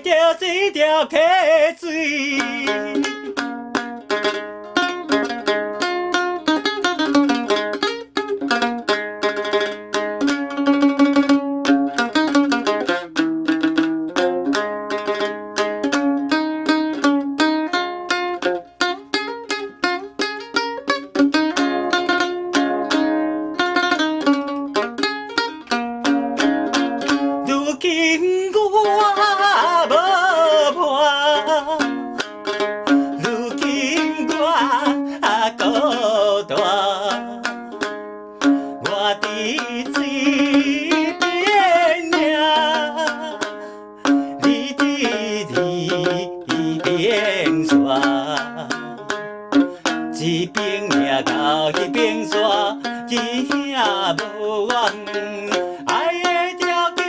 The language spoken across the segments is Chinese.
着一条溪水。如今我无伴，如今我孤单，我伫水边呀，你伫边山，一边命到迄边山，只兄无远。爱的条桥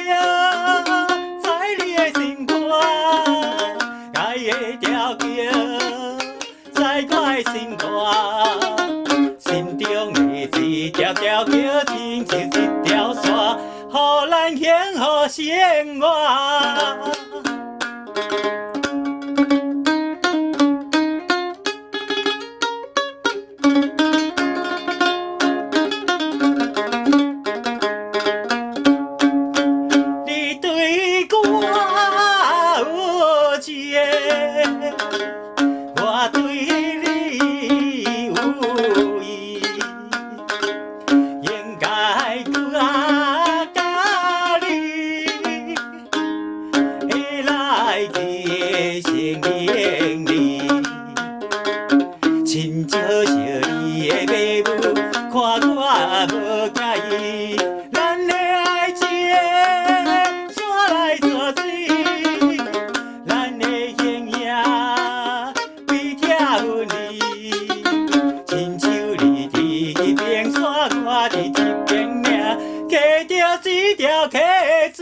在你的心肝，爱的条桥在我的心肝，心中的一条条桥，亲像一条线，予咱幸福生活。你对我有情，我对你有意，应该甲你会来去生命里，亲像是你的马母，看我无介意，咱的爱情。山来山水，咱的形影为拆分离，亲像你伫迄边山，我伫这边岭，溪着一条溪水。